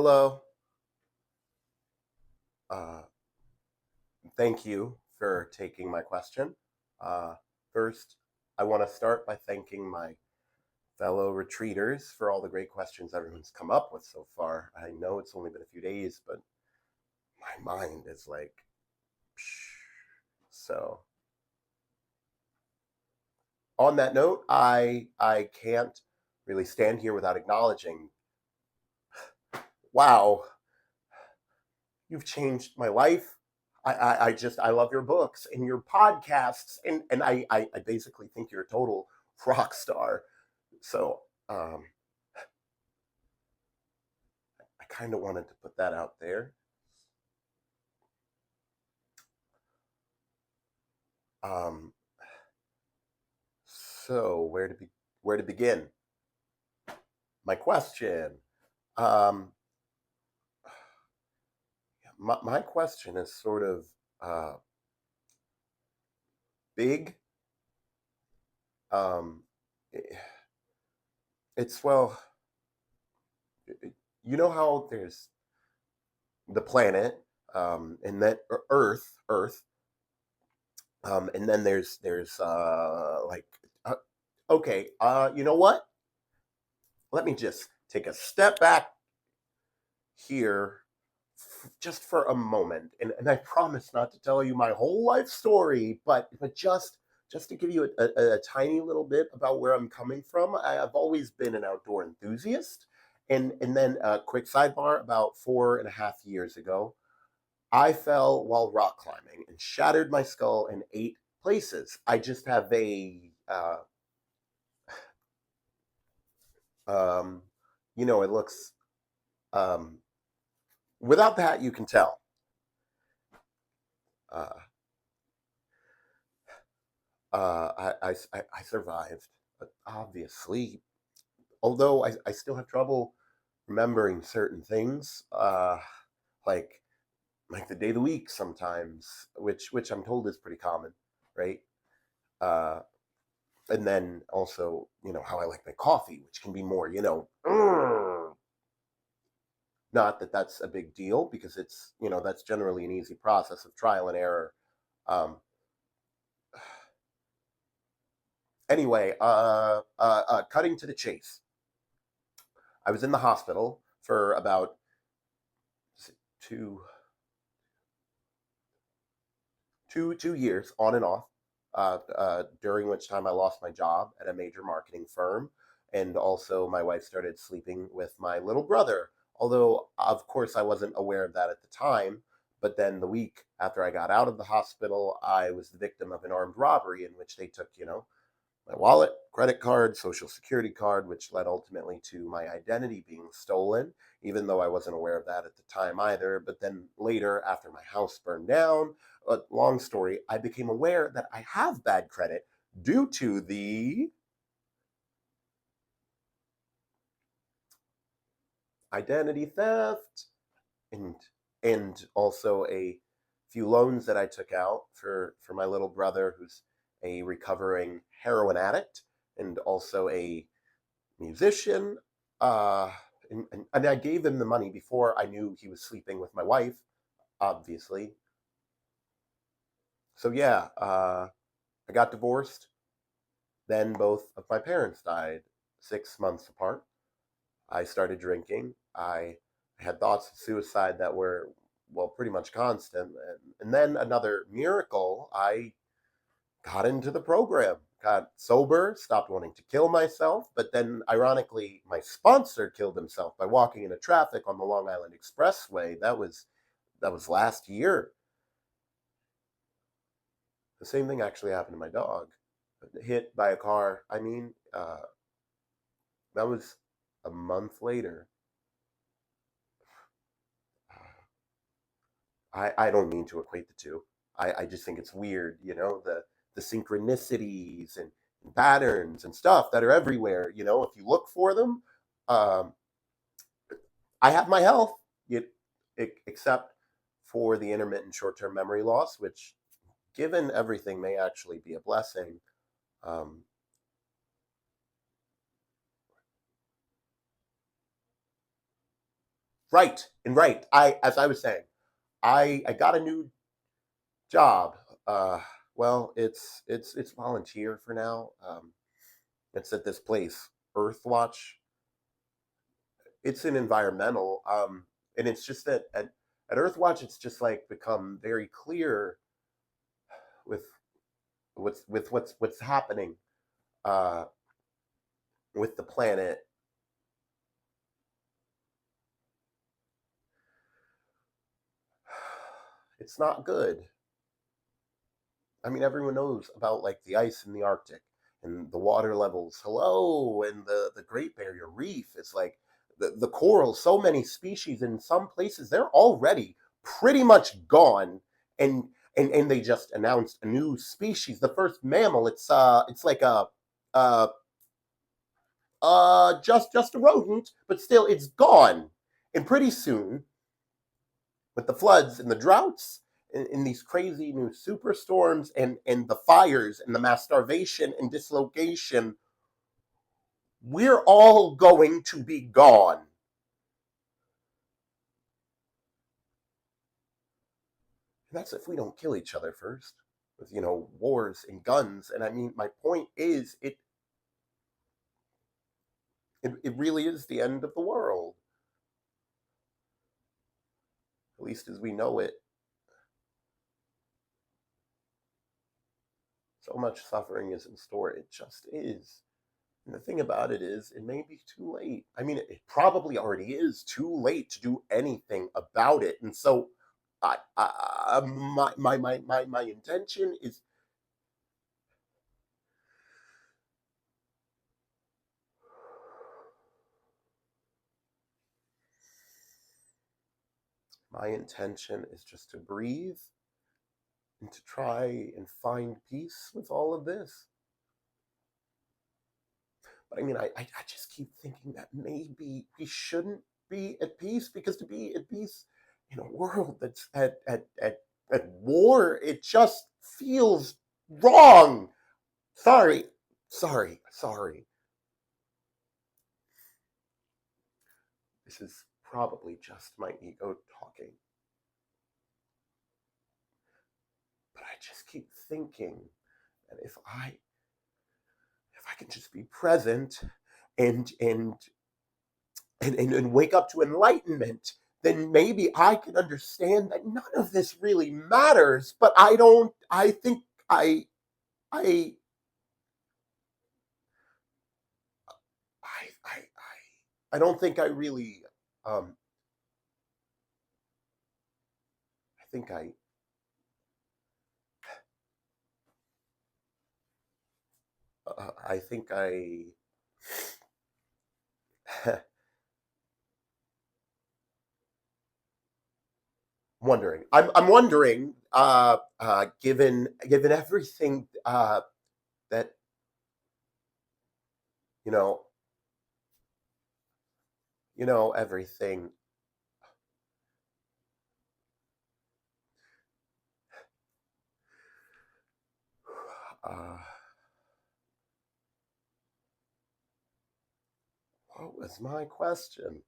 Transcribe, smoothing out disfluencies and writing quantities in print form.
Hello. Uh, Thank you for taking my question. Uh, First, I want to start by thanking my fellow retreaters for all the great questions everyone's come up with so far. I know it's only been a few days, but my mind is like, psh. So on that note, I can't really stand here without acknowledging, wow, you've changed my life. I love your books and your podcasts, and I basically think you're a total rock star. So I kind of wanted to put that out there. Um, so where to begin? My question. Um, my question is sort of uh, big. Um, it's well, you know how there's the planet, and then Earth, and then there's like okay, you know what? Let me just take a step back here just for a moment, and I promise not to tell you my whole life story, but just to give you a tiny little bit about where I'm coming from. I've always been an outdoor enthusiast, and then a quick sidebar: about 4.5 years ago, I fell while rock climbing and shattered my skull in 8 places. I just have a um, it looks um, without that you can tell. Uh, I survived, but obviously, although I still have trouble remembering certain things, like the day of the week sometimes, which I'm told is pretty common, right? Uh, and then also, how I like my coffee, which can be more, not that that's a big deal because it's, that's generally an easy process of trial and error. Um, anyway, cutting to the chase. I was in the hospital for about two, 2 years on and off, during which time I lost my job at a major marketing firm. And also, my wife started sleeping with my little brother. Although, of course, I wasn't aware of that at the time. But then the week after I got out of the hospital, I was the victim of an armed robbery in which they took, my wallet, credit card, social security card, which led ultimately to my identity being stolen, even though I wasn't aware of that at the time either. But then later, after my house burned down, long story, I became aware that I have bad credit due to the identity theft and also a few loans that I took out for my little brother, who's a recovering heroin addict and also a musician. Uh, and I gave him the money before I knew he was sleeping with my wife, obviously. So yeah, I got divorced. Then both of my parents died 6 months apart. I started drinking. I had thoughts of suicide that were, well, pretty much constant. And then another miracle, I got into the program, got sober, stopped wanting to kill myself. But then, ironically, my sponsor killed himself by walking into traffic on the Long Island Expressway. That was last year. The same thing actually happened to my dog, hit by a car. I mean, that was a month later. I don't mean to equate the two. I just think it's weird, the synchronicities and patterns and stuff that are everywhere. If you look for them, um, I have my health, except for the intermittent short-term memory loss, which, given everything, may actually be a blessing. Um, Right, and right. As I was saying, I got a new job. Uh, well, it's volunteer for now. It's at this place, Earthwatch. It's an environmental, and it's just that at Earthwatch, it's just like become very clear with what's happening uh, with the planet. It's not good. I mean, everyone knows about like the ice in the Arctic and the water levels. Hello, and the Great Barrier Reef. It's like the coral. So many species in some places they're already pretty much gone, and and they just announced a new species, the first mammal. It's like a uh just a rodent, but still it's gone. And pretty soon, with the floods and the droughts and these crazy new superstorms and the fires and the mass starvation and dislocation, we're all going to be gone. And that's if we don't kill each other first with, wars and guns. And I mean, my point is, it really is the end of the world, at least as we know it. So much suffering is in store. It just is. And the thing about it is, it may be too late. I mean, it probably already is too late to do anything about it. And so, my intention is just to breathe and to try and find peace with all of this. But I mean, I just keep thinking that maybe we shouldn't be at peace, because to be at peace in a world that's at war, it just feels wrong. Sorry, sorry. This is probably just my ego talking. But I just keep thinking that if I can just be present and and wake up to enlightenment, then maybe I can understand that none of this really matters. But I don't. I think I I don't think I really. Um, I think I think I. Wondering. I'm wondering. Given everything that you know everything. Uh, what was my question?